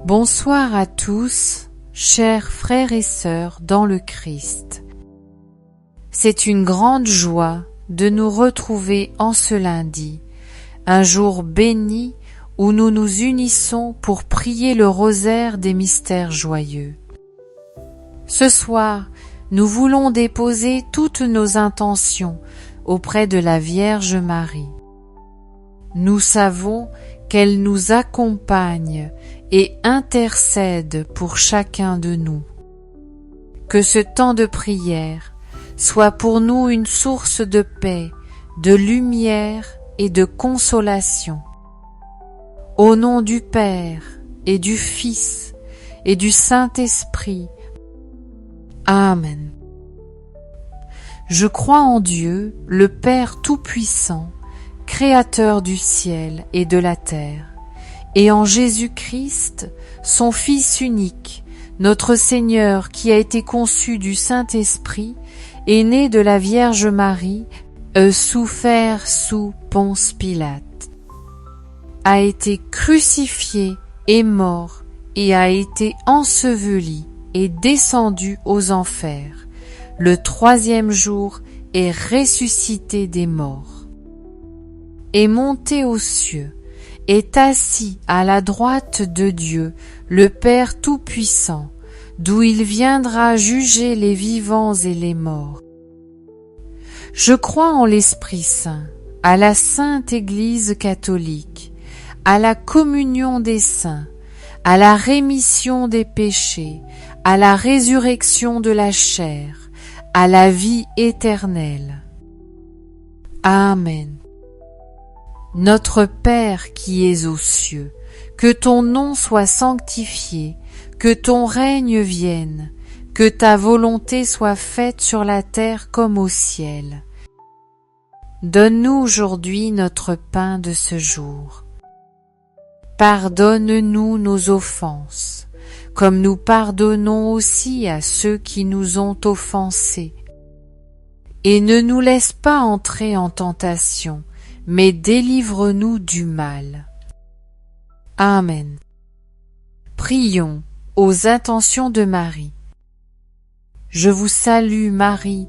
Bonsoir à tous, chers frères et sœurs dans le Christ. C'est une grande joie de nous retrouver en ce lundi, un jour béni où nous nous unissons pour prier le rosaire des mystères joyeux. Ce soir, nous voulons déposer toutes nos intentions auprès de la Vierge Marie. Nous savons qu'elle nous accompagne et intercède pour chacun de nous. Que ce temps de prière soit pour nous une source de paix, de lumière et de consolation. Au nom du Père et du Fils et du Saint-Esprit. Amen. Je crois en Dieu, le Père Tout-Puissant, Créateur du ciel et de la terre, et en Jésus-Christ, son Fils unique, notre Seigneur qui a été conçu du Saint-Esprit, est né de la Vierge Marie, souffert sous Ponce Pilate, a été crucifié et mort, et a été enseveli et descendu aux enfers. Le troisième jour est ressuscité des morts, est monté aux cieux, est assis à la droite de Dieu, le Père Tout-Puissant, d'où il viendra juger les vivants et les morts. Je crois en l'Esprit Saint, à la Sainte Église catholique, à la communion des saints, à la rémission des péchés, à la résurrection de la chair, à la vie éternelle. Amen. Notre Père qui es aux cieux, que ton nom soit sanctifié, que ton règne vienne, que ta volonté soit faite sur la terre comme au ciel. Donne-nous aujourd'hui notre pain de ce jour. Pardonne-nous nos offenses, comme nous pardonnons aussi à ceux qui nous ont offensés. Et ne nous laisse pas entrer en tentation, mais délivre-nous du mal. Amen. Prions aux intentions de Marie. Je vous salue Marie,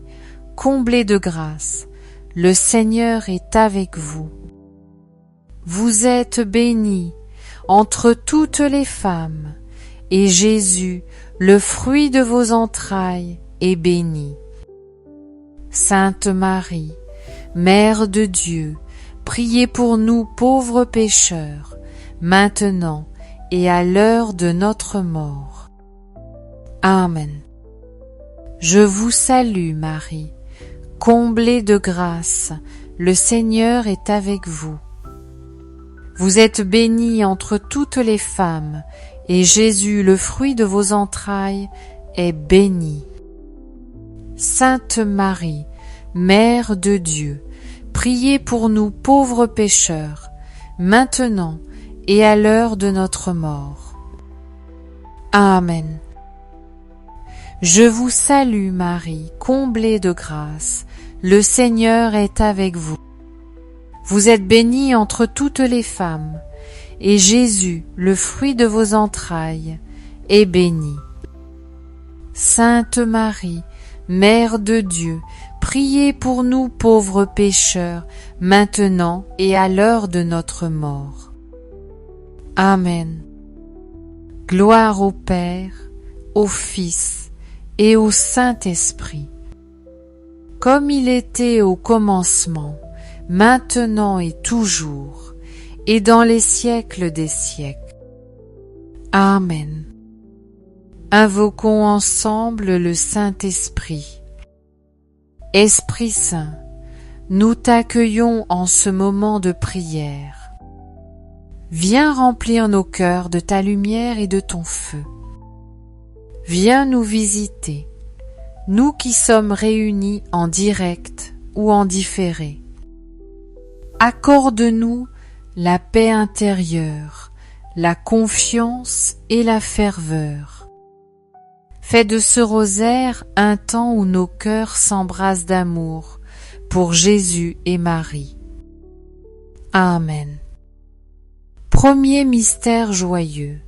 comblée de grâce, le Seigneur est avec vous. Vous êtes bénie entre toutes les femmes, et Jésus, le fruit de vos entrailles, est béni. Sainte Marie, Mère de Dieu, priez pour nous pauvres pécheurs, maintenant et à l'heure de notre mort. Amen. Je vous salue Marie, comblée de grâce, le Seigneur est avec vous. Vous êtes bénie entre toutes les femmes, et Jésus, le fruit de vos entrailles, est béni. Sainte Marie, Mère de Dieu, priez pour nous pauvres pécheurs, maintenant et à l'heure de notre mort. Amen. Je vous salue Marie, comblée de grâce, le Seigneur est avec vous. Vous êtes bénie entre toutes les femmes, et Jésus, le fruit de vos entrailles, est béni. Sainte Marie, Mère de Dieu, priez pour nous pauvres pécheurs, maintenant et à l'heure de notre mort. Amen. Gloire au Père, au Fils et au Saint-Esprit, comme il était au commencement, maintenant et toujours, et dans les siècles des siècles. Amen. Invoquons ensemble le Saint-Esprit. Esprit Saint, nous t'accueillons en ce moment de prière. Viens remplir nos cœurs de ta lumière et de ton feu. Viens nous visiter, nous qui sommes réunis en direct ou en différé. Accorde-nous la paix intérieure, la confiance et la ferveur. Fais de ce rosaire un temps où nos cœurs s'embrassent d'amour pour Jésus et Marie. Amen. Premier mystère joyeux,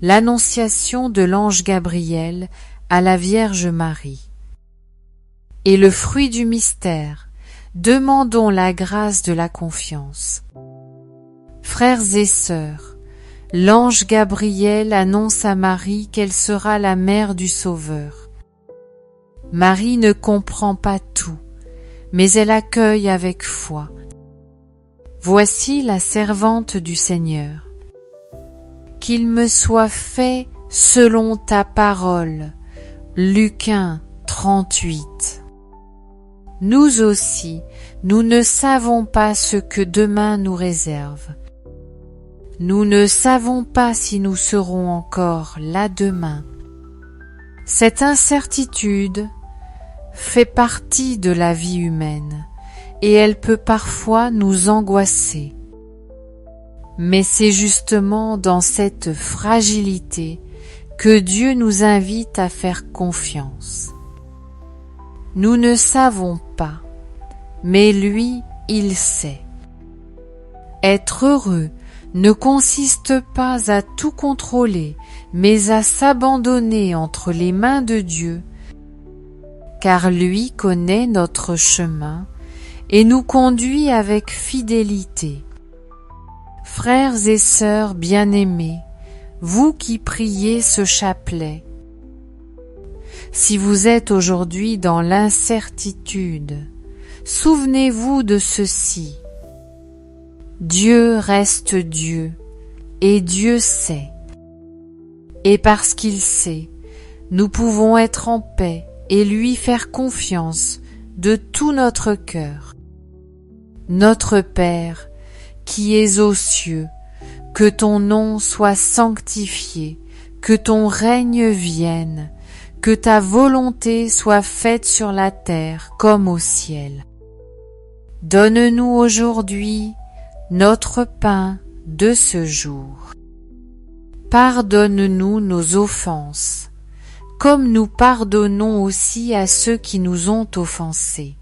l'annonciation de l'ange Gabriel à la Vierge Marie. Et le fruit du mystère, demandons la grâce de la confiance. Frères et sœurs, l'ange Gabriel annonce à Marie qu'elle sera la mère du Sauveur. Marie ne comprend pas tout, mais elle accueille avec foi. Voici la servante du Seigneur. Qu'il me soit fait selon ta parole. Luc 1, 38. Nous aussi, nous ne savons pas ce que demain nous réserve. Nous ne savons pas si nous serons encore là demain. Cette incertitude fait partie de la vie humaine et elle peut parfois nous angoisser. Mais c'est justement dans cette fragilité que Dieu nous invite à faire confiance. Nous ne savons pas, mais lui, il sait. Être heureux ne consiste pas à tout contrôler, mais à s'abandonner entre les mains de Dieu, car lui connaît notre chemin et nous conduit avec fidélité. Frères et sœurs bien-aimés, vous qui priez ce chapelet, si vous êtes aujourd'hui dans l'incertitude, souvenez-vous de ceci. Dieu reste Dieu, et Dieu sait. Et parce qu'il sait, nous pouvons être en paix et lui faire confiance de tout notre cœur. Notre Père, qui es aux cieux, que ton nom soit sanctifié, que ton règne vienne, que ta volonté soit faite sur la terre comme au ciel. Donne-nous aujourd'hui notre pain de ce jour. Pardonne-nous nos offenses, comme nous pardonnons aussi à ceux qui nous ont offensés.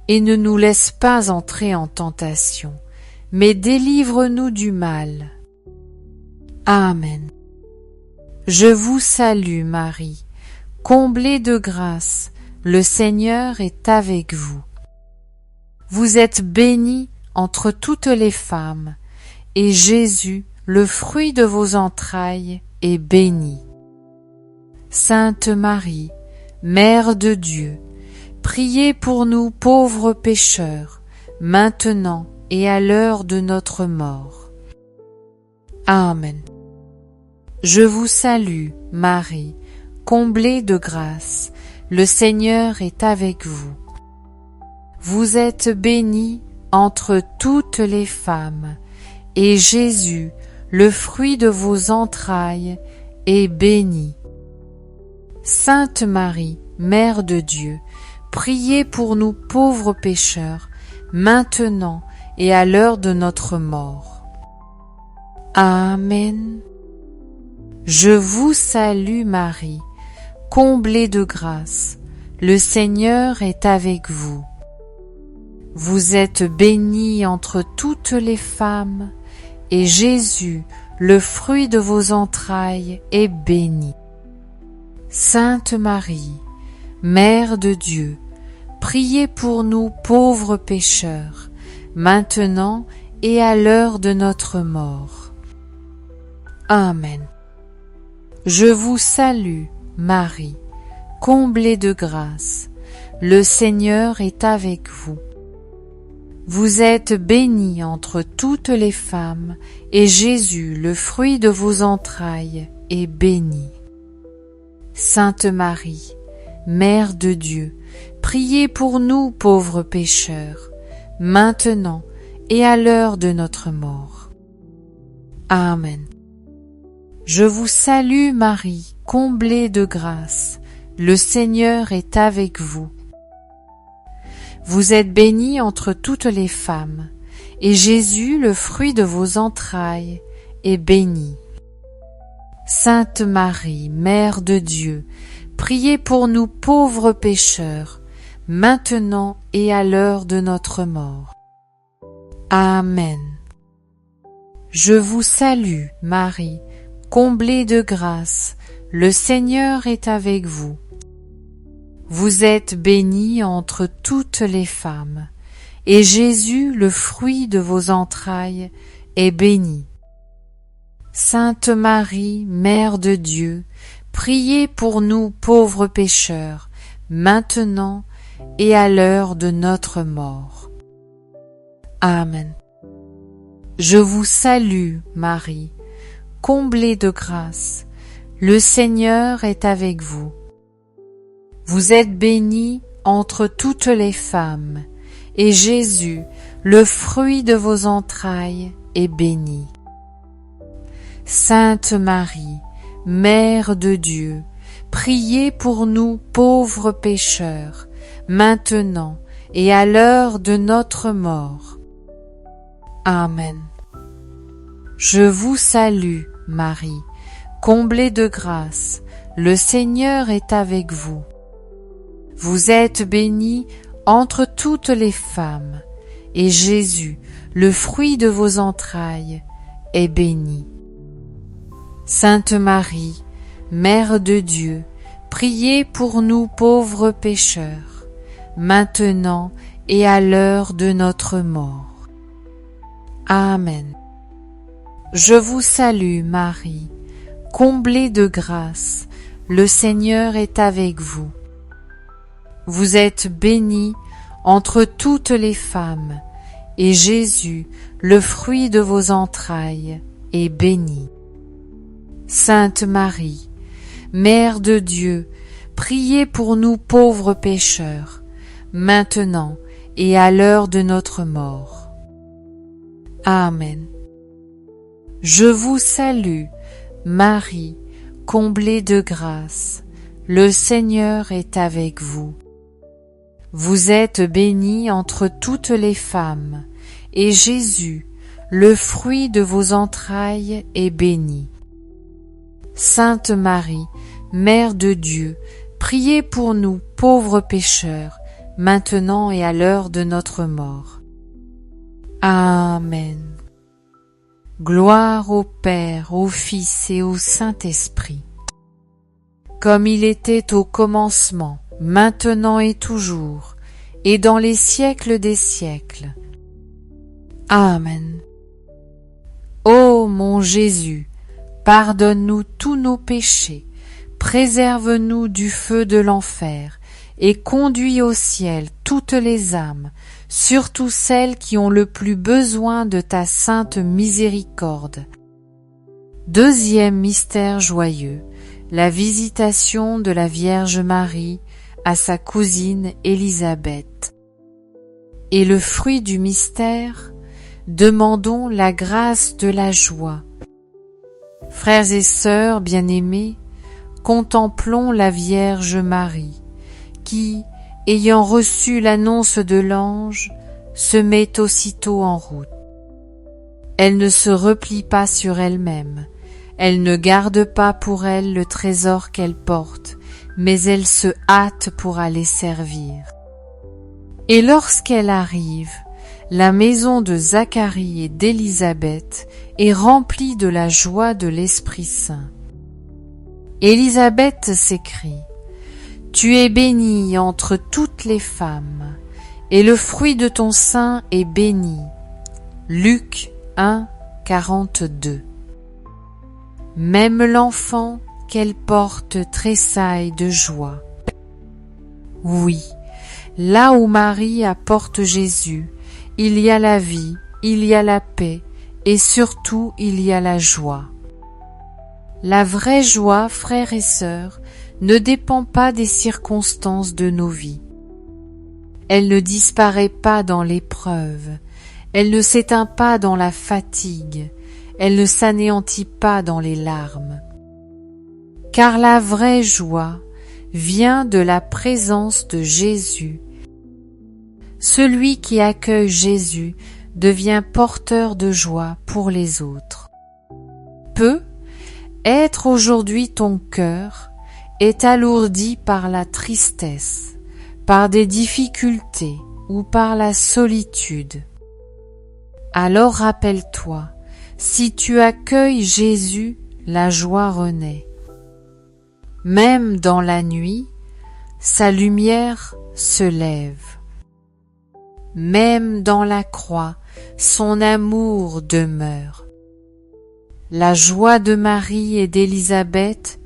Et ne nous laisse pas entrer en tentation, mais délivre-nous du mal. Amen. Je vous salue Marie, comblée de grâce, le Seigneur est avec vous. Vous êtes bénie entre toutes les femmes, et Jésus, le fruit de vos entrailles, est béni. Sainte Marie, Mère de Dieu, priez pour nous pauvres pécheurs, maintenant et à l'heure de notre mort. Amen. Je vous salue, Marie, comblée de grâce, le Seigneur est avec vous. Vous êtes bénie entre toutes les femmes, et Jésus, le fruit de vos entrailles, est béni. Sainte Marie, Mère de Dieu, priez pour nous pauvres pécheurs, maintenant et à l'heure de notre mort. Amen. Je vous salue Marie, comblée de grâce, le Seigneur est avec vous. Vous êtes bénie entre toutes les femmes, et Jésus, le fruit de vos entrailles, est béni. Sainte Marie, Mère de Dieu, priez pour nous pauvres pécheurs, maintenant et à l'heure de notre mort. Amen. Je vous salue, Marie, comblée de grâce, le Seigneur est avec vous. Vous êtes bénie entre toutes les femmes, et Jésus, le fruit de vos entrailles, est béni. Sainte Marie, Mère de Dieu, priez pour nous pauvres pécheurs, maintenant et à l'heure de notre mort. Amen. Je vous salue Marie, comblée de grâce, le Seigneur est avec vous. Vous êtes bénie entre toutes les femmes, et Jésus, le fruit de vos entrailles, est béni. Sainte Marie, Mère de Dieu, priez pour nous pauvres pécheurs, maintenant et à l'heure de notre mort. Amen. Je vous salue, Marie, comblée de grâce, le Seigneur est avec vous. Vous êtes bénie entre toutes les femmes, et Jésus, le fruit de vos entrailles, est béni. Sainte Marie, Mère de Dieu, priez pour nous pauvres pécheurs, maintenant et à l'heure de notre mort. Amen. Je vous salue, Marie, comblée de grâce, le Seigneur est avec vous. Vous êtes bénie entre toutes les femmes, et Jésus, le fruit de vos entrailles, est béni. Sainte Marie, Mère de Dieu, priez pour nous pauvres pécheurs, maintenant et à l'heure de notre mort. Amen. Je vous salue, Marie, comblée de grâce, le Seigneur est avec vous. Vous êtes bénie entre toutes les femmes, et Jésus, le fruit de vos entrailles, est béni. Sainte Marie, Mère de Dieu, priez pour nous pauvres pécheurs, maintenant et à l'heure de notre mort. Amen. Je vous salue, Marie, comblée de grâce, le Seigneur est avec vous. Vous êtes bénie entre toutes les femmes, et Jésus, le fruit de vos entrailles, est béni. Sainte Marie, Mère de Dieu, priez pour nous pauvres pécheurs, maintenant et à l'heure de notre mort. Amen. Je vous salue, Marie, comblée de grâce, le Seigneur est avec vous. Vous êtes bénie entre toutes les femmes, et Jésus, le fruit de vos entrailles, est béni. Sainte Marie, Mère de Dieu, priez pour nous pauvres pécheurs, maintenant et à l'heure de notre mort. Amen. Gloire au Père, au Fils et au Saint-Esprit, comme il était au commencement, maintenant et toujours, et dans les siècles des siècles. Amen. Ô mon Jésus, pardonne-nous tous nos péchés, préserve-nous du feu de l'enfer, et conduis au ciel toutes les âmes, surtout celles qui ont le plus besoin de ta sainte miséricorde. Deuxième mystère joyeux, la visitation de la Vierge Marie à sa cousine Élisabeth. Et le fruit du mystère, demandons la grâce de la joie. Frères et sœurs bien-aimés, contemplons la Vierge Marie, qui, ayant reçu l'annonce de l'ange, se met aussitôt en route. Elle ne se replie pas sur elle-même, elle ne garde pas pour elle le trésor qu'elle porte, mais elle se hâte pour aller servir. Et lorsqu'elle arrive, la maison de Zacharie et d'Élisabeth est remplie de la joie de l'Esprit Saint. Élisabeth s'écrie: « Tu es bénie entre toutes les femmes, et le fruit de ton sein est béni. » Luc 1, 42. Même l'enfant qu'elle porte tressaille de joie. Oui, là où Marie apporte Jésus, il y a la vie, il y a la paix, et surtout il y a la joie. La vraie joie, frères et sœurs, ne dépend pas des circonstances de nos vies. Elle ne disparaît pas dans l'épreuve, elle ne s'éteint pas dans la fatigue, elle ne s'anéantit pas dans les larmes. Car la vraie joie vient de la présence de Jésus. Celui qui accueille Jésus devient porteur de joie pour les autres. Peut être aujourd'hui ton cœur est alourdi par la tristesse, par des difficultés ou par la solitude. Alors rappelle-toi, si tu accueilles Jésus, la joie renaît. Même dans la nuit, sa lumière se lève. Même dans la croix, son amour demeure. La joie de Marie et d'Élisabeth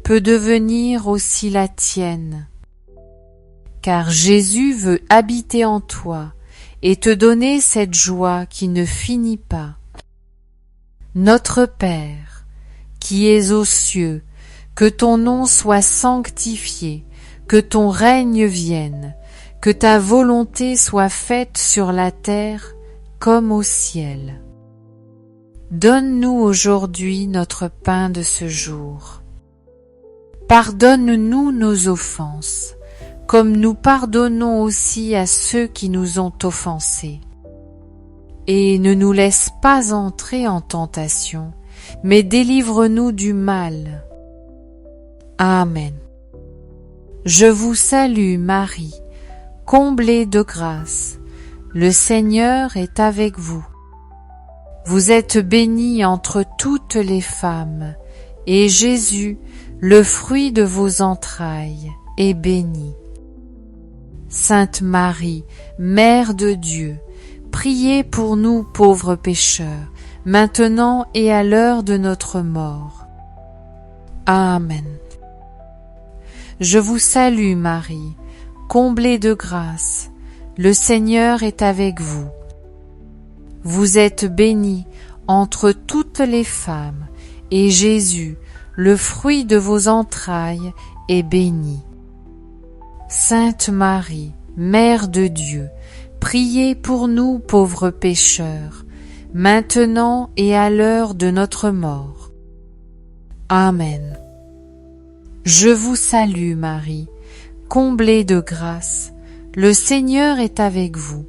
peut devenir aussi la tienne, car Jésus veut habiter en toi et te donner cette joie qui ne finit pas. Notre Père, qui es aux cieux, que ton nom soit sanctifié, que ton règne vienne, que ta volonté soit faite sur la terre comme au ciel. Donne-nous aujourd'hui notre pain de ce jour. Pardonne-nous nos offenses, comme nous pardonnons aussi à ceux qui nous ont offensés. Et ne nous laisse pas entrer en tentation, mais délivre-nous du mal. Amen. Je vous salue Marie, comblée de grâce. Le Seigneur est avec vous. Vous êtes bénie entre toutes les femmes, et Jésus, le fruit de vos entrailles, est béni. Sainte Marie, Mère de Dieu, priez pour nous pauvres pécheurs, maintenant et à l'heure de notre mort. Amen. Je vous salue Marie, comblée de grâce, le Seigneur est avec vous. Vous êtes bénie entre toutes les femmes, et Jésus, le fruit de vos entrailles, est béni. Sainte Marie, Mère de Dieu, priez pour nous pauvres pécheurs, maintenant et à l'heure de notre mort. Amen. Je vous salue Marie, comblée de grâce, le Seigneur est avec vous.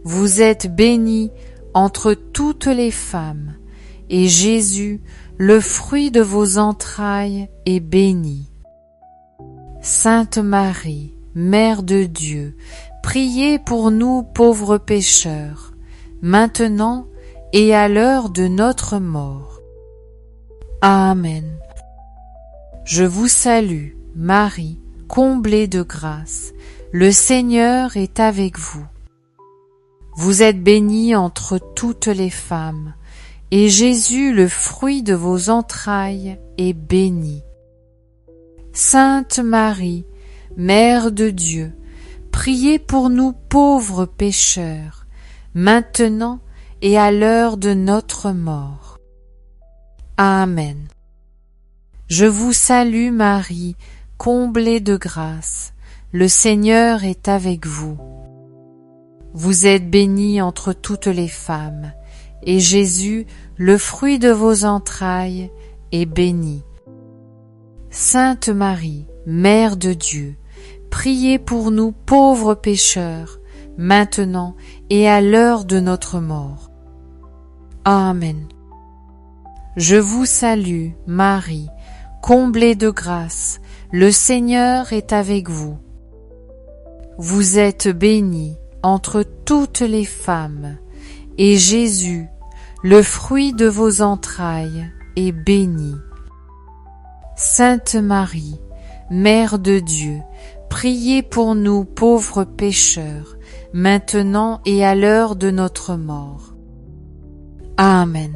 Vous êtes bénie entre toutes les femmes, et Jésus, le fruit de vos entrailles, est béni. Sainte Marie, Mère de Dieu, priez pour nous pauvres pécheurs, maintenant et à l'heure de notre mort. Amen. Je vous salue, Marie, comblée de grâce, le Seigneur est avec vous. Vous êtes bénie entre toutes les femmes, et Jésus, le fruit de vos entrailles, est béni. Sainte Marie, Mère de Dieu, priez pour nous pauvres pécheurs, maintenant et à l'heure de notre mort. Amen. Je vous salue Marie, comblée de grâce, le Seigneur est avec vous. Vous êtes bénie entre toutes les femmes, et Jésus, le fruit de vos entrailles, est béni. Sainte Marie, Mère de Dieu, priez pour nous pauvres pécheurs, maintenant et à l'heure de notre mort. Amen. Je vous salue, Marie, comblée de grâce, le Seigneur est avec vous. Vous êtes bénie entre toutes les femmes, et Jésus, le fruit de vos entrailles, est béni. Sainte Marie, Mère de Dieu, priez pour nous pauvres pécheurs, maintenant et à l'heure de notre mort. Amen.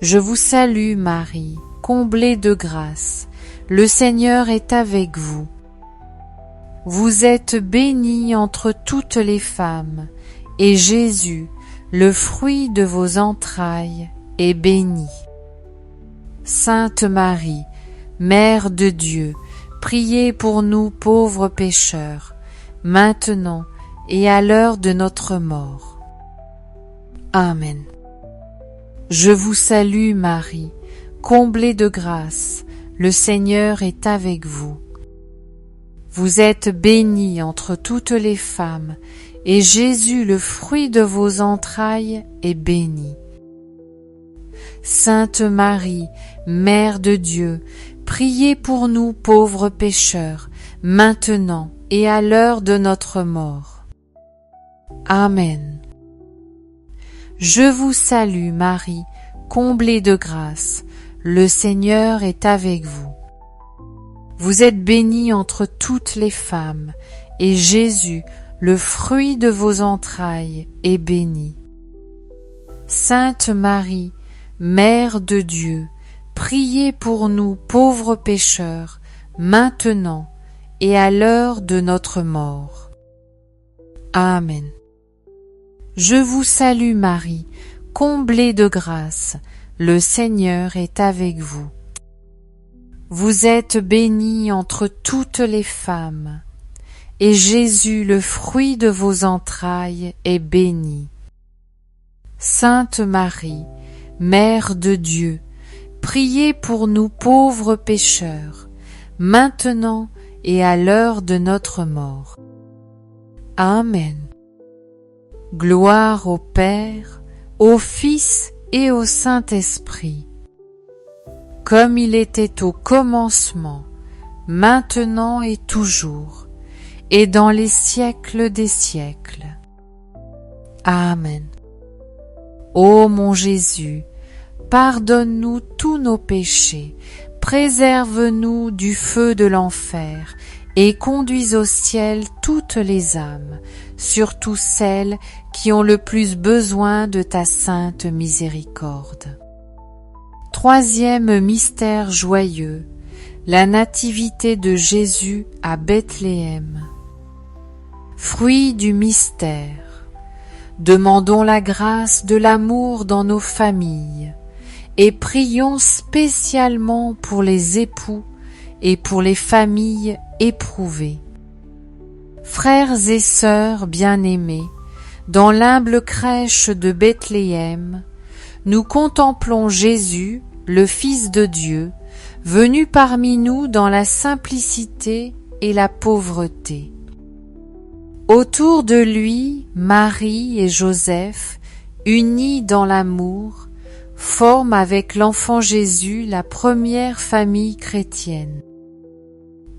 Je vous salue Marie, comblée de grâce, le Seigneur est avec vous. Vous êtes bénie entre toutes les femmes, et Jésus, le fruit de vos entrailles, est béni. Sainte Marie, Mère de Dieu, priez pour nous pauvres pécheurs, maintenant et à l'heure de notre mort. Amen. Je vous salue Marie, comblée de grâce, le Seigneur est avec vous. Vous êtes bénie entre toutes les femmes, et Jésus, le fruit de vos entrailles, est béni. Sainte Marie, Mère de Dieu, priez pour nous pauvres pécheurs, maintenant et à l'heure de notre mort. Amen. Je vous salue Marie, comblée de grâce, le Seigneur est avec vous. Vous êtes bénie entre toutes les femmes, et Jésus, le fruit de vos entrailles, est béni. Sainte Marie, Mère de Dieu, priez pour nous pauvres pécheurs, maintenant et à l'heure de notre mort. Amen. Je vous salue Marie, comblée de grâce, le Seigneur est avec vous. Vous êtes bénie entre toutes les femmes, et Jésus, le fruit de vos entrailles, est béni. Sainte Marie, Mère de Dieu, priez pour nous pauvres pécheurs, maintenant et à l'heure de notre mort. Amen. Gloire au Père, au Fils et au Saint-Esprit, comme il était au commencement, maintenant et toujours, et dans les siècles des siècles. Amen. Ô mon Jésus, pardonne-nous tous nos péchés, préserve-nous du feu de l'enfer, et conduis au ciel toutes les âmes, surtout celles qui ont le plus besoin de ta sainte miséricorde. Troisième mystère joyeux, la nativité de Jésus à Bethléem. Fruit du mystère, demandons la grâce de l'amour dans nos familles et prions spécialement pour les époux et pour les familles éprouvées. Frères et sœurs bien-aimés, dans l'humble crèche de Bethléem, nous contemplons Jésus, le Fils de Dieu, venu parmi nous dans la simplicité et la pauvreté. Autour de lui, Marie et Joseph, unis dans l'amour, forment avec l'enfant Jésus la première famille chrétienne.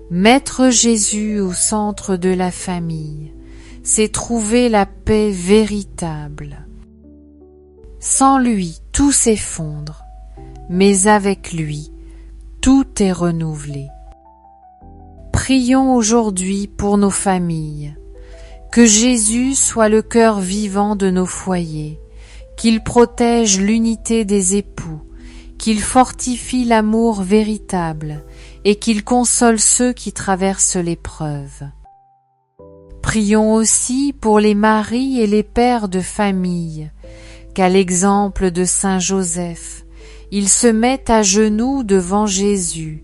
Mettre Jésus au centre de la famille, c'est trouver la paix véritable. Sans lui, tout s'effondre, mais avec lui, tout est renouvelé. Prions aujourd'hui pour nos familles, que Jésus soit le cœur vivant de nos foyers, qu'il protège l'unité des époux, qu'il fortifie l'amour véritable et qu'il console ceux qui traversent l'épreuve. Prions aussi pour les maris et les pères de famille, qu'à l'exemple de Saint Joseph, ils se mettent à genoux devant Jésus,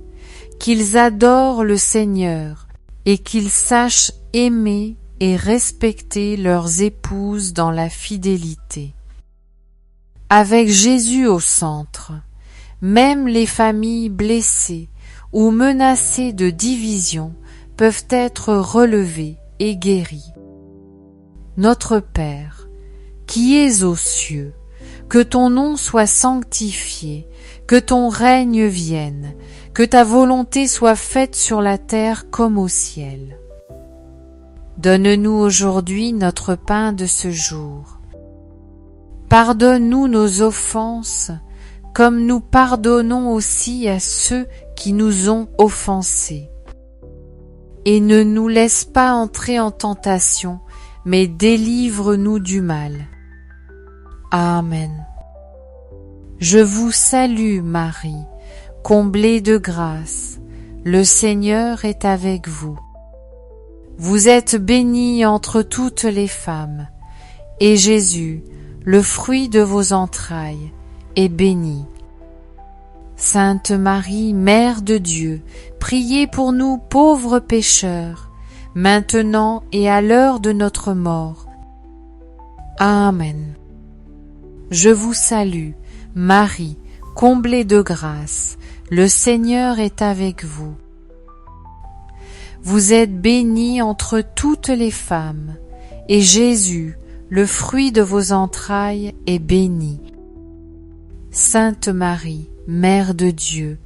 qu'ils adorent le Seigneur et qu'ils sachent aimer et respecter leurs épouses dans la fidélité. Avec Jésus au centre, même les familles blessées ou menacées de division peuvent être relevées et guéries. Notre Père, qui es aux cieux, que ton nom soit sanctifié, que ton règne vienne, que ta volonté soit faite sur la terre comme au ciel. Donne-nous aujourd'hui notre pain de ce jour. Pardonne-nous nos offenses, comme nous pardonnons aussi à ceux qui nous ont offensés. Et ne nous laisse pas entrer en tentation, mais délivre-nous du mal. Amen. Je vous salue Marie, comblée de grâce, le Seigneur est avec vous. Vous êtes bénie entre toutes les femmes, et Jésus, le fruit de vos entrailles, est béni. Sainte Marie, Mère de Dieu, priez pour nous pauvres pécheurs, maintenant et à l'heure de notre mort. Amen. Je vous salue, Marie, comblée de grâce, le Seigneur est avec vous. Vous êtes bénie entre toutes les femmes, et Jésus, le fruit de vos entrailles, est béni. Sainte Marie, Mère de Dieu,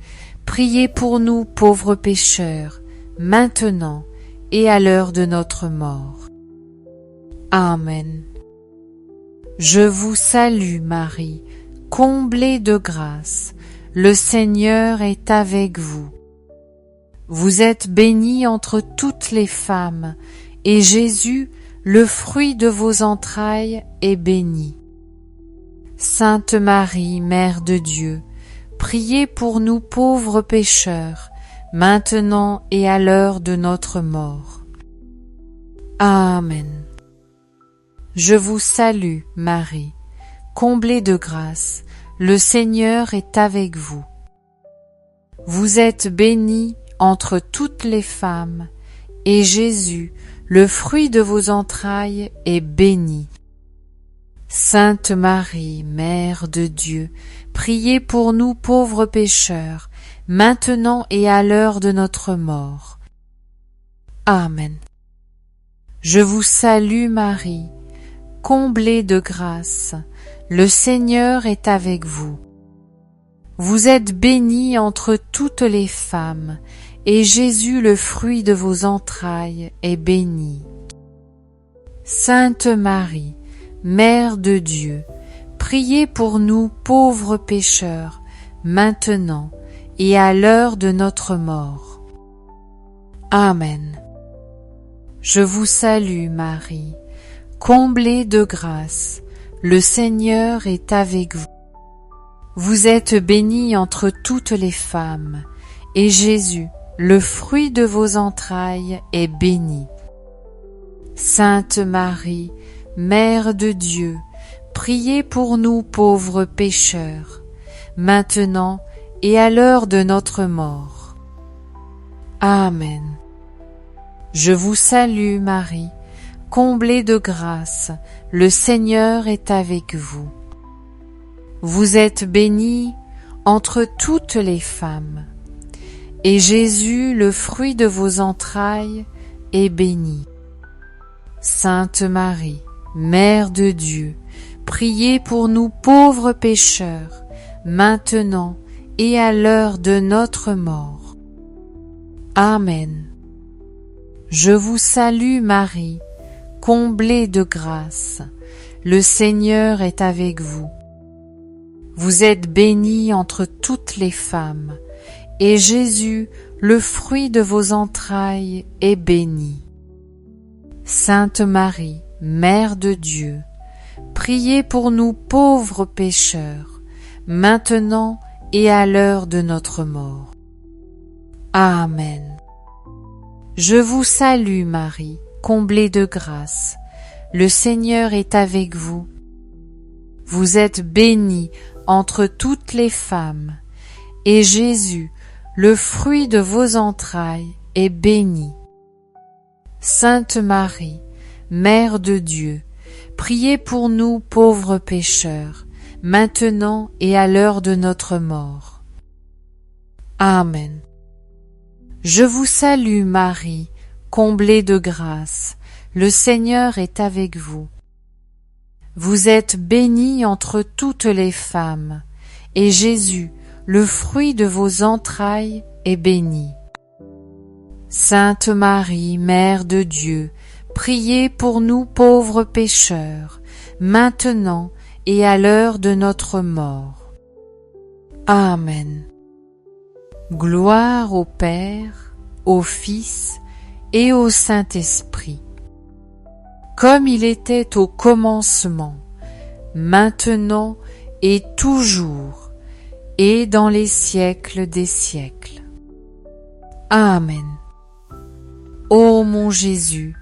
priez pour nous pauvres pécheurs, maintenant et à l'heure de notre mort. Amen. Je vous salue Marie, comblée de grâce, le Seigneur est avec vous. Vous êtes bénie entre toutes les femmes, et Jésus, le fruit de vos entrailles, est béni. Sainte Marie, Mère de Dieu, priez pour nous pauvres pécheurs, maintenant et à l'heure de notre mort. Amen. Je vous salue, Marie, comblée de grâce, le Seigneur est avec vous. Vous êtes bénie entre toutes les femmes, et Jésus, le fruit de vos entrailles, est béni. Sainte Marie, Mère de Dieu, priez pour nous pauvres pécheurs, maintenant et à l'heure de notre mort. Amen. Je vous salue Marie, comblée de grâce, le Seigneur est avec vous. Vous êtes bénie entre toutes les femmes, et Jésus, le fruit de vos entrailles, est béni. Sainte Marie, Mère de Dieu, priez pour nous pauvres pécheurs, maintenant et à l'heure de notre mort. Amen. Je vous salue Marie, comblée de grâce, le Seigneur est avec vous. Vous êtes bénie entre toutes les femmes, et Jésus, le fruit de vos entrailles, est béni. Sainte Marie, Mère de Dieu, priez pour nous pauvres pécheurs, maintenant et à l'heure de notre mort. Amen. Je vous salue Marie, comblée de grâce, le Seigneur est avec vous. Vous êtes bénie entre toutes les femmes, et Jésus, le fruit de vos entrailles, est béni. Sainte Marie, Mère de Dieu, priez pour nous pauvres pécheurs, maintenant et à l'heure de notre mort. Amen. Je vous salue Marie, comblée de grâce, le Seigneur est avec vous. Vous êtes bénie entre toutes les femmes, et Jésus, le fruit de vos entrailles, est béni. Sainte Marie, Mère de Dieu, priez pour nous pauvres pécheurs, maintenant et à l'heure de notre mort. Amen. Je vous salue Marie, comblée de grâce, le Seigneur est avec vous. Vous êtes bénie entre toutes les femmes, et Jésus, le fruit de vos entrailles, est béni. Sainte Marie, Mère de Dieu, priez pour nous pauvres pécheurs, maintenant et à l'heure de notre mort. Amen. Je vous salue Marie, comblée de grâce, le Seigneur est avec vous. Vous êtes bénie entre toutes les femmes, et Jésus, le fruit de vos entrailles, est béni. Sainte Marie, Mère de Dieu, priez pour nous pauvres pécheurs, maintenant et à l'heure de notre mort. Amen. Gloire au Père, au Fils et au Saint-Esprit, comme il était au commencement, maintenant et toujours, et dans les siècles des siècles. Amen. Ô mon Jésus,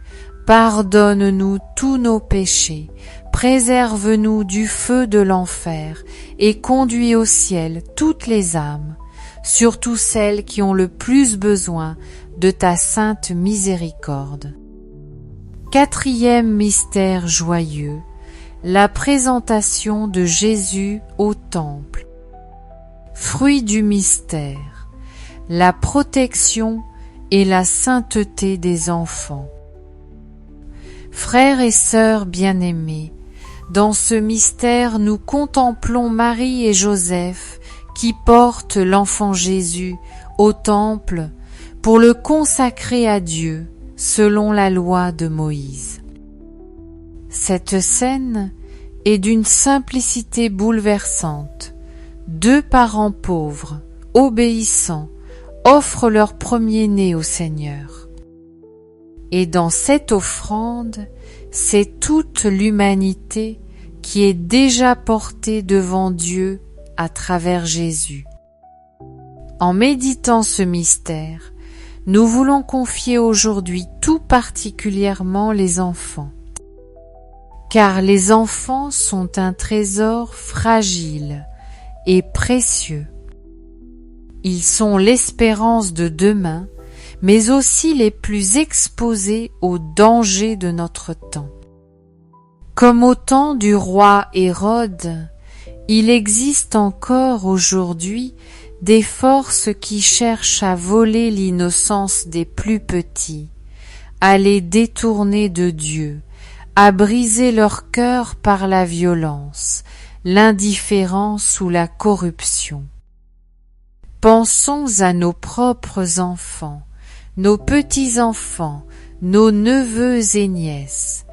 pardonne-nous tous nos péchés, préserve-nous du feu de l'enfer et conduis au ciel toutes les âmes, surtout celles qui ont le plus besoin de ta sainte miséricorde. Quatrième mystère joyeux, la présentation de Jésus au Temple. Fruit du mystère, la protection et la sainteté des enfants. Frères et sœurs bien-aimés, dans ce mystère nous contemplons Marie et Joseph qui portent l'enfant Jésus au temple pour le consacrer à Dieu selon la loi de Moïse. Cette scène, et d'une simplicité bouleversante. 2 parents pauvres, obéissants, offrent leur premier-né au Seigneur. Et dans cette offrande, c'est toute l'humanité qui est déjà portée devant Dieu à travers Jésus. En méditant ce mystère, nous voulons confier aujourd'hui tout particulièrement les enfants. Car les enfants sont un trésor fragile et précieux. Ils sont l'espérance de demain, mais aussi les plus exposés aux dangers de notre temps. Comme au temps du roi Hérode, il existe encore aujourd'hui des forces qui cherchent à voler l'innocence des plus petits, à les détourner de Dieu, à briser leur cœur par la violence, l'indifférence ou la corruption. Pensons à nos propres enfants, nos petits-enfants, nos neveux et nièces.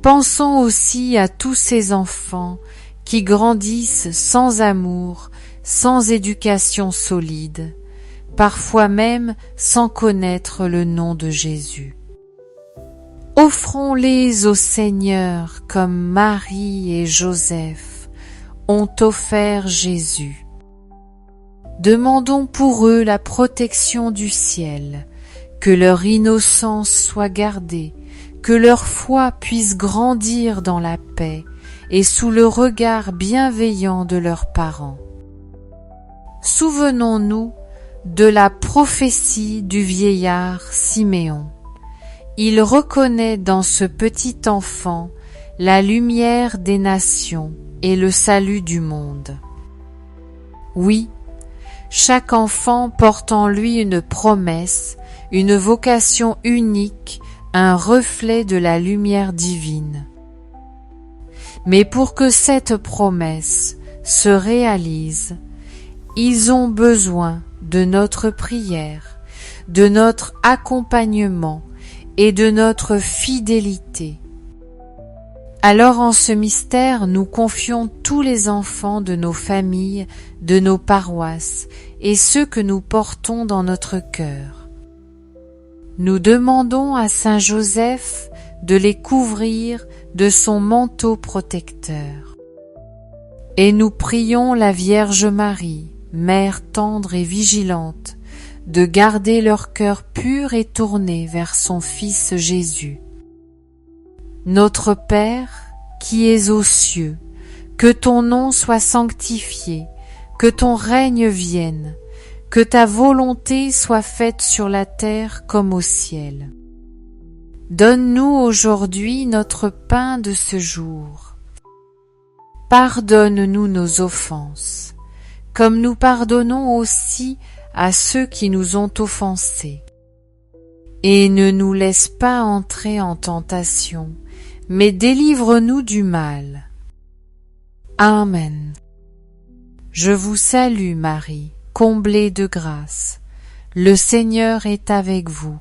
Pensons aussi à tous ces enfants qui grandissent sans amour, sans éducation solide, parfois même sans connaître le nom de Jésus. Offrons-les au Seigneur comme Marie et Joseph ont offert Jésus. Demandons pour eux la protection du ciel, que leur innocence soit gardée, que leur foi puisse grandir dans la paix et sous le regard bienveillant de leurs parents. Souvenons-nous de la prophétie du vieillard Siméon. Il reconnaît dans ce petit enfant la lumière des nations et le salut du monde. Oui, chaque enfant porte en lui une promesse, une vocation unique, un reflet de la lumière divine. Mais pour que cette promesse se réalise, ils ont besoin de notre prière, de notre accompagnement et de notre fidélité. Alors en ce mystère, nous confions tous les enfants de nos familles, de nos paroisses et ceux que nous portons dans notre cœur. Nous demandons à Saint Joseph de les couvrir de son manteau protecteur. Et nous prions la Vierge Marie, Mère tendre et vigilante, de garder leur cœur pur et tourné vers son Fils Jésus. Notre Père, qui es aux cieux, que ton nom soit sanctifié, que ton règne vienne, que ta volonté soit faite sur la terre comme au ciel. Donne-nous aujourd'hui notre pain de ce jour. Pardonne-nous nos offenses, comme nous pardonnons aussi à ceux qui nous ont offensés. Et ne nous laisse pas entrer en tentation, mais délivre-nous du mal. Amen. Je vous salue Marie, comblée de grâce. Le Seigneur est avec vous.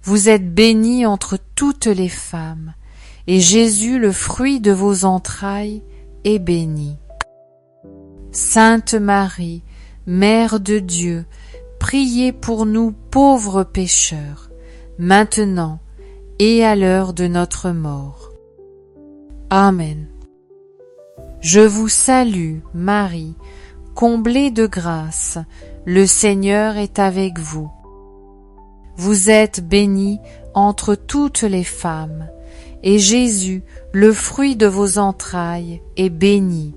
Vous êtes bénie entre toutes les femmes, et Jésus, le fruit de vos entrailles, est béni. Sainte Marie, Mère de Dieu, priez pour nous pauvres pécheurs, maintenant et à l'heure de notre mort. Amen. Je vous salue, Marie, comblée de grâce, le Seigneur est avec vous. Vous êtes bénie entre toutes les femmes, et Jésus, le fruit de vos entrailles, est béni.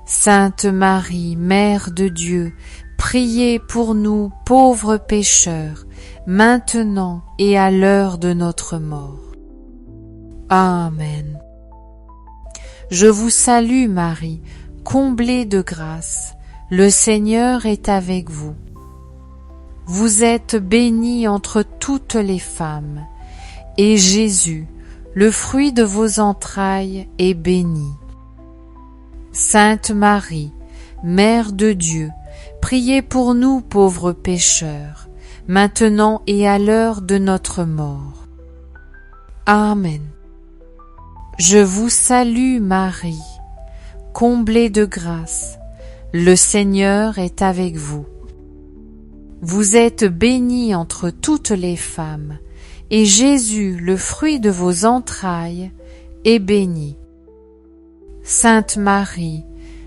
Sainte Marie, Mère de Dieu, priez pour nous pauvres pécheurs, maintenant et à l'heure de notre mort. Amen. Je vous salue Marie, comblée de grâce, le Seigneur est avec vous. Vous êtes bénie entre toutes les femmes, et Jésus, le fruit de vos entrailles, est béni. Sainte Marie, Mère de Dieu, priez pour nous pauvres pécheurs, maintenant et à l'heure de notre mort. Amen. Je vous salue Marie, comblée de grâce, le Seigneur est avec vous. Vous êtes bénie entre toutes les femmes, et Jésus, le fruit de vos entrailles, est béni. Sainte Marie,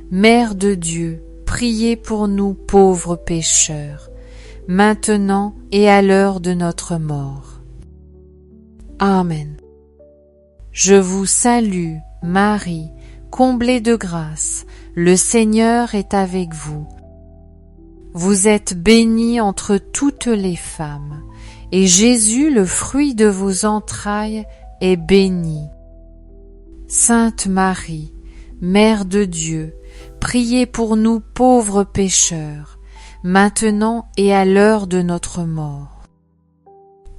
Mère de Dieu, priez pour nous pauvres pécheurs, maintenant et à l'heure de notre mort. Amen. Je vous salue, Marie, comblée de grâce, le Seigneur est avec vous. Vous êtes bénie entre toutes les femmes, et Jésus, le fruit de vos entrailles, est béni. Sainte Marie, Mère de Dieu, priez pour nous pauvres pécheurs, maintenant et à l'heure de notre mort.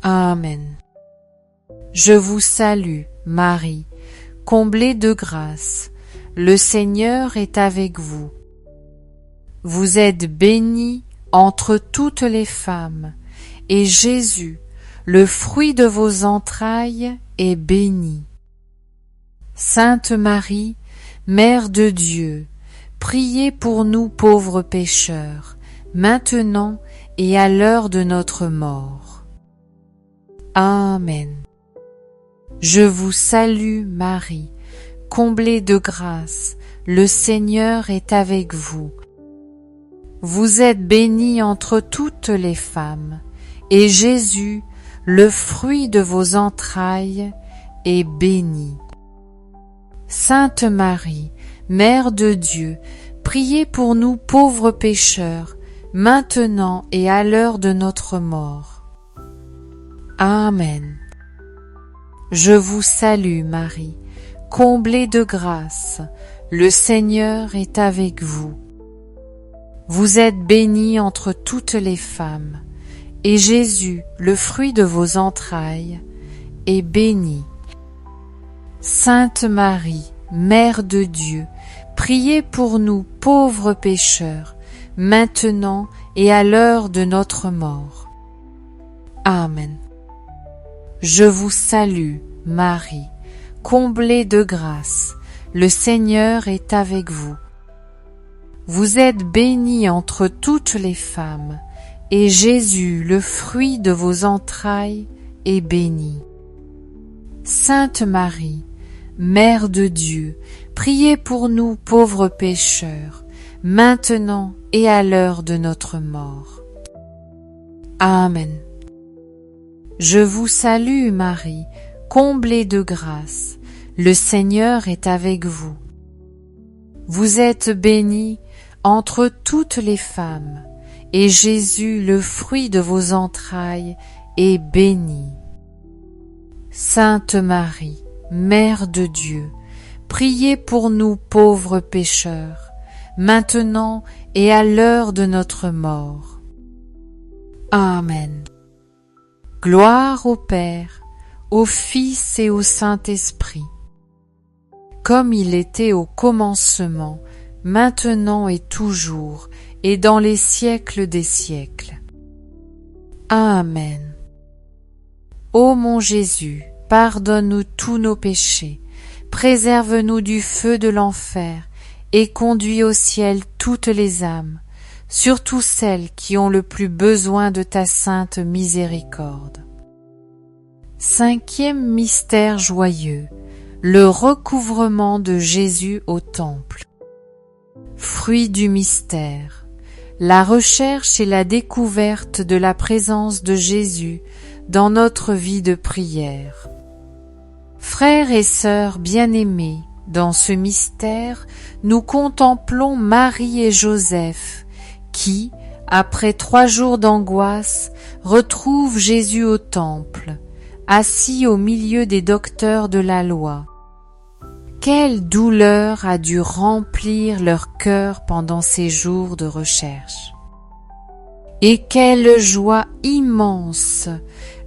Amen. Je vous salue, Marie, comblée de grâce, le Seigneur est avec vous. Vous êtes bénie entre toutes les femmes, et Jésus, le fruit de vos entrailles, est béni. Sainte Marie, Mère de Dieu, priez pour nous pauvres pécheurs, maintenant et à l'heure de notre mort. Amen. Je vous salue Marie, comblée de grâce, le Seigneur est avec vous. Vous êtes bénie entre toutes les femmes, et Jésus, le fruit de vos entrailles, est béni. Sainte Marie, Mère de Dieu, priez pour nous pauvres pécheurs, maintenant et à l'heure de notre mort. Amen. Je vous salue Marie, comblée de grâce, le Seigneur est avec vous. Vous êtes bénie entre toutes les femmes, et Jésus, le fruit de vos entrailles, est béni. Sainte Marie, Mère de Dieu, priez pour nous pauvres pécheurs, maintenant et à l'heure de notre mort. Amen. Je vous salue, Marie, comblée de grâce, le Seigneur est avec vous. Vous êtes bénie entre toutes les femmes, et Jésus, le fruit de vos entrailles, est béni. Sainte Marie, Mère de Dieu, priez pour nous pauvres pécheurs, maintenant et à l'heure de notre mort. Amen. Je vous salue Marie, comblée de grâce, le Seigneur est avec vous. Vous êtes bénie entre toutes les femmes, et Jésus, le fruit de vos entrailles, est béni. Sainte Marie, Mère de Dieu, priez pour nous pauvres pécheurs, maintenant et à l'heure de notre mort. Amen. Gloire au Père, au Fils et au Saint-Esprit, comme il était au commencement, maintenant et toujours, et dans les siècles des siècles. Amen. Ô mon Jésus, pardonne-nous tous nos péchés, préserve-nous du feu de l'enfer, et conduis au ciel toutes les âmes, surtout celles qui ont le plus besoin de ta sainte miséricorde. Cinquième mystère joyeux, le recouvrement de Jésus au temple. Fruit du mystère, la recherche et la découverte de la présence de Jésus dans notre vie de prière. Frères et sœurs bien-aimés, dans ce mystère, nous contemplons Marie et Joseph qui, après 3 jours d'angoisse, retrouvent Jésus au temple, assis au milieu des docteurs de la loi. Quelle douleur a dû remplir leur cœur pendant ces jours de recherche. Et quelle joie immense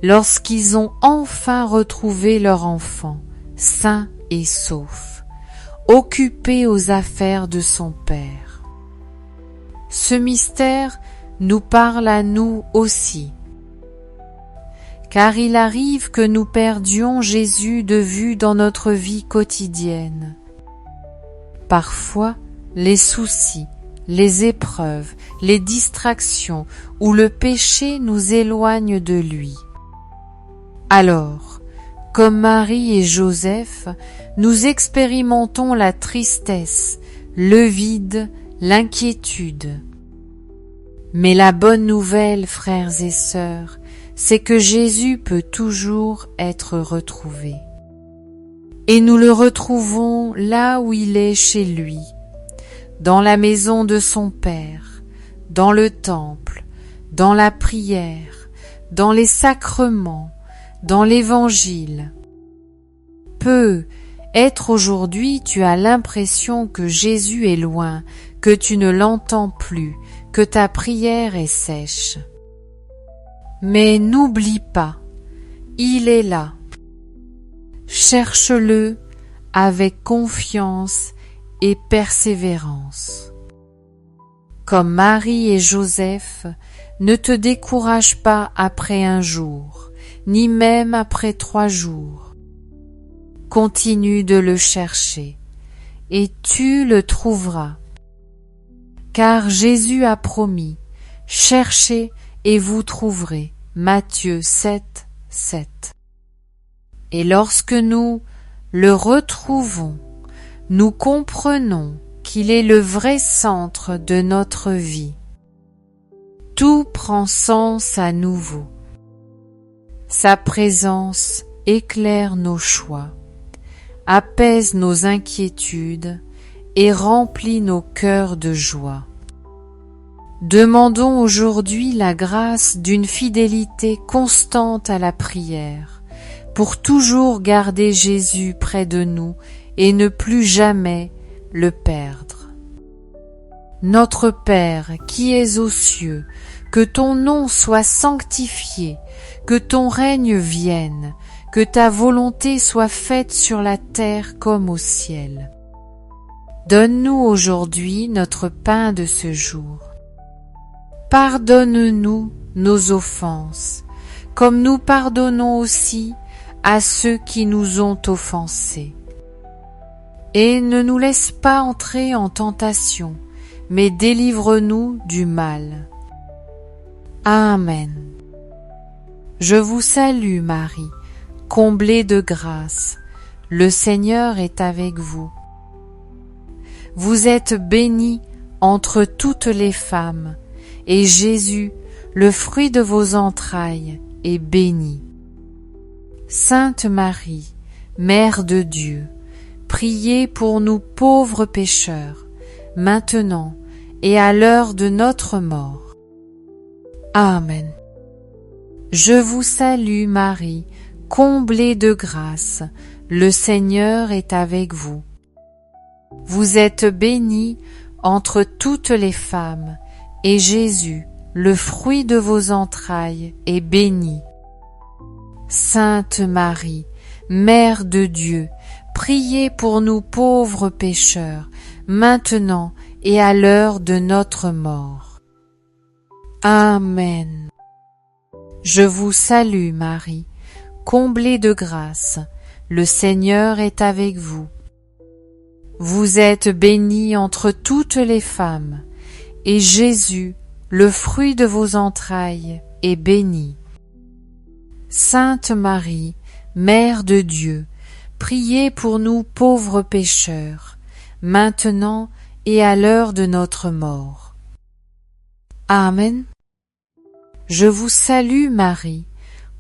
lorsqu'ils ont enfin retrouvé leur enfant, sain et sauf, occupé aux affaires de son Père. Ce mystère nous parle à nous aussi, car il arrive que nous perdions Jésus de vue dans notre vie quotidienne. Parfois, les soucis, les épreuves, les distractions ou le péché nous éloignent de lui. Alors, comme Marie et Joseph, nous expérimentons la tristesse, le vide, l'inquiétude. Mais la bonne nouvelle, frères et sœurs, c'est que Jésus peut toujours être retrouvé. Et nous le retrouvons là où il est chez lui, dans la maison de son Père, dans le temple, dans la prière, dans les sacrements, dans l'Évangile. Être aujourd'hui, tu as l'impression que Jésus est loin, que tu ne l'entends plus, que ta prière est sèche. Mais n'oublie pas, il est là. Cherche-le avec confiance et persévérance. Comme Marie et Joseph, ne te décourage pas après un jour, ni même après 3 jours. Continue de le chercher, et tu le trouveras. Car Jésus a promis, cherchez et vous trouverez. Matthieu 7, 7. Et lorsque nous le retrouvons, nous comprenons qu'il est le vrai centre de notre vie. Tout prend sens à nouveau. Sa présence éclaire nos choix, apaise nos inquiétudes et remplit nos cœurs de joie. Demandons aujourd'hui la grâce d'une fidélité constante à la prière, pour toujours garder Jésus près de nous et ne plus jamais le perdre. Notre Père qui es aux cieux, que ton nom soit sanctifié, que ton règne vienne, que ta volonté soit faite sur la terre comme au ciel. Donne-nous aujourd'hui notre pain de ce jour. Pardonne-nous nos offenses, comme nous pardonnons aussi à ceux qui nous ont offensés. Et ne nous laisse pas entrer en tentation, mais délivre-nous du mal. Amen. Je vous salue Marie, comblée de grâce, le Seigneur est avec vous. Vous êtes bénie entre toutes les femmes, et Jésus, le fruit de vos entrailles, est béni. Sainte Marie, Mère de Dieu, priez pour nous pauvres pécheurs, maintenant et à l'heure de notre mort. Amen. Je vous salue Marie, comblée de grâce, le Seigneur est avec vous. Vous êtes bénie entre toutes les femmes, et Jésus, le fruit de vos entrailles, est béni. Sainte Marie, Mère de Dieu, priez pour nous pauvres pécheurs, maintenant et à l'heure de notre mort. Amen. Je vous salue Marie, comblée de grâce, le Seigneur est avec vous. Vous êtes bénie entre toutes les femmes, et Jésus, le fruit de vos entrailles, est béni. Sainte Marie, Mère de Dieu, priez pour nous pauvres pécheurs, maintenant et à l'heure de notre mort. Amen. Je vous salue Marie,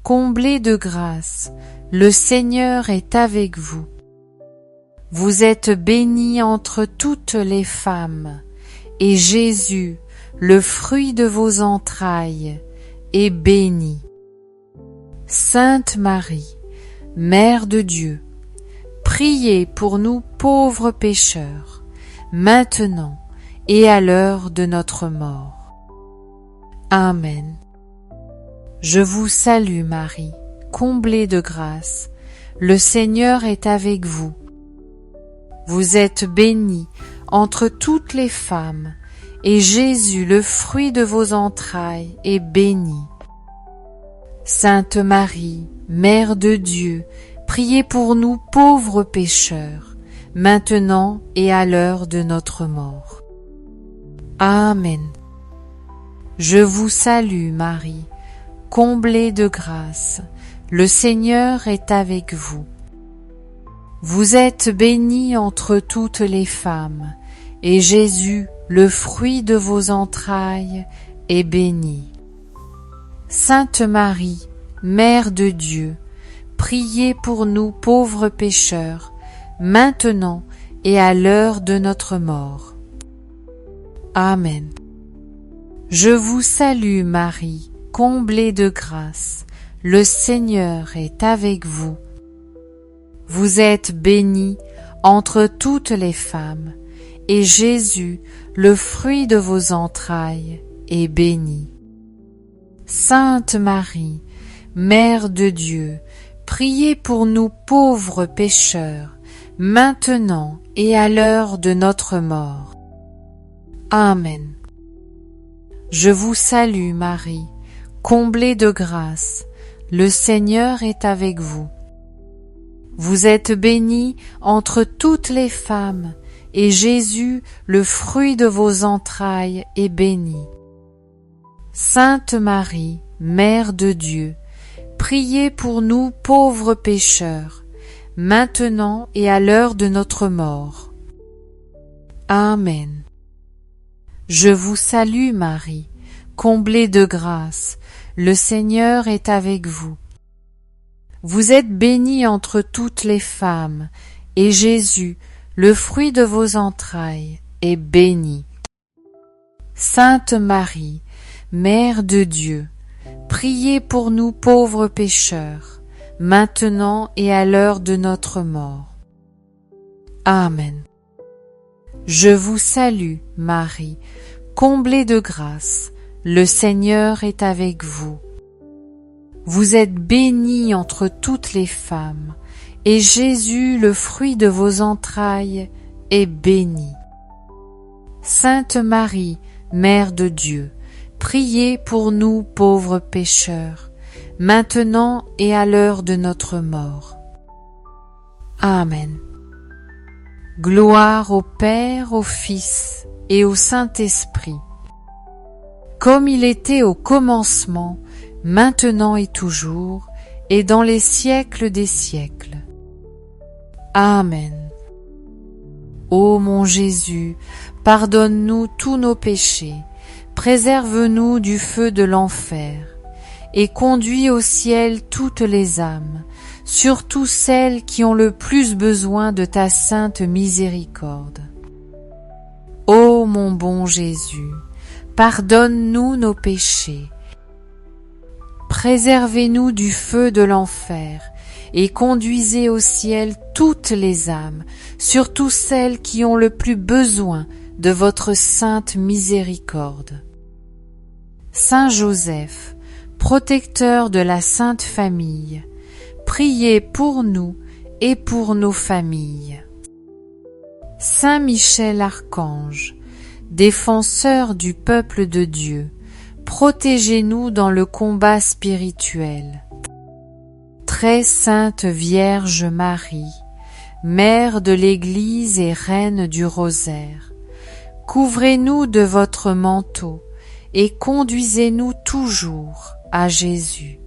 comblée de grâce, le Seigneur est avec vous. Vous êtes bénie entre toutes les femmes, et Jésus, le fruit de vos entrailles, est béni. Sainte Marie, Mère de Dieu, priez pour nous pauvres pécheurs, maintenant et à l'heure de notre mort. Amen. Je vous salue Marie, comblée de grâce, le Seigneur est avec vous. Vous êtes bénie entre toutes les femmes, et Jésus, le fruit de vos entrailles, est béni. Sainte Marie, Mère de Dieu, priez pour nous pauvres pécheurs, maintenant et à l'heure de notre mort. Amen. Je vous salue Marie, comblée de grâce, le Seigneur est avec vous. Vous êtes bénie entre toutes les femmes, et Jésus, le fruit de vos entrailles, est béni. Sainte Marie, Mère de Dieu, priez pour nous pauvres pécheurs, maintenant et à l'heure de notre mort. Amen. Je vous salue Marie, comblée de grâce, le Seigneur est avec vous. Vous êtes bénie entre toutes les femmes, et Jésus, le fruit de vos entrailles, est béni. Sainte Marie, Mère de Dieu, priez pour nous pauvres pécheurs, maintenant et à l'heure de notre mort. Amen. Je vous salue Marie, comblée de grâce, le Seigneur est avec vous. Vous êtes bénie entre toutes les femmes, et Jésus, le fruit de vos entrailles, est béni. Sainte Marie, Mère de Dieu, priez pour nous pauvres pécheurs, maintenant et à l'heure de notre mort. Amen. Je vous salue Marie, comblée de grâce, le Seigneur est avec vous. Vous êtes bénie entre toutes les femmes, et Jésus, le fruit de vos entrailles, est béni. Sainte Marie, Mère de Dieu, priez pour nous pauvres pécheurs, maintenant et à l'heure de notre mort. Amen. Je vous salue, Marie, comblée de grâce, le Seigneur est avec vous. Vous êtes bénie entre toutes les femmes, et Jésus, le fruit de vos entrailles, est béni. Sainte Marie, Mère de Dieu, priez pour nous pauvres pécheurs, maintenant et à l'heure de notre mort. Amen. Gloire au Père, au Fils et au Saint-Esprit, comme il était au commencement, maintenant et toujours, et dans les siècles des siècles. Amen. Ô mon Jésus, pardonne-nous tous nos péchés, préserve-nous du feu de l'enfer, et conduis au ciel toutes les âmes, surtout celles qui ont le plus besoin de ta sainte miséricorde. Ô mon bon Jésus, pardonne-nous nos péchés, préservez-nous du feu de l'enfer, et conduisez au ciel toutes les âmes, surtout celles qui ont le plus besoin de votre sainte miséricorde. Saint Joseph, protecteur de la Sainte Famille, priez pour nous et pour nos familles. Saint Michel Archange, défenseur du peuple de Dieu, protégez-nous dans le combat spirituel. Très sainte Vierge Marie, Mère de l'Église et Reine du Rosaire, couvrez-nous de votre manteau et conduisez-nous toujours à Jésus.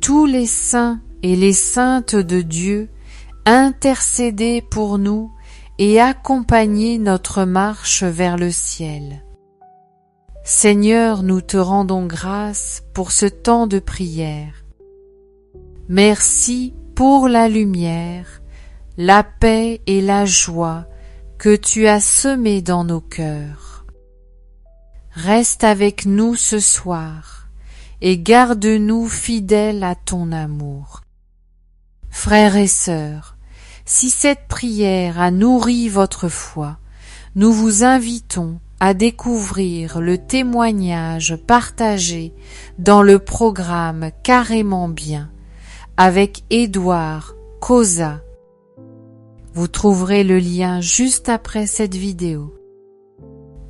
Tous les saints et les saintes de Dieu, intercédez pour nous et accompagnez notre marche vers le ciel. Seigneur, nous te rendons grâce pour ce temps de prière. Merci pour la lumière, la paix et la joie que tu as semées dans nos cœurs. Reste avec nous ce soir et garde-nous fidèles à ton amour. Frères et sœurs, si cette prière a nourri votre foi, nous vous invitons à découvrir le témoignage partagé dans le programme Carrément Bien avec Édouard Cosa. Vous trouverez le lien juste après cette vidéo.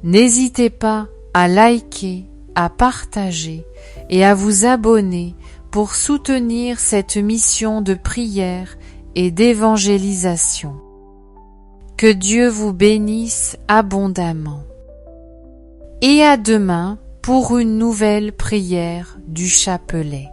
N'hésitez pas à liker, à partager et à vous abonner pour soutenir cette mission de prière et d'évangélisation. Que Dieu vous bénisse abondamment. Et à demain pour une nouvelle prière du chapelet.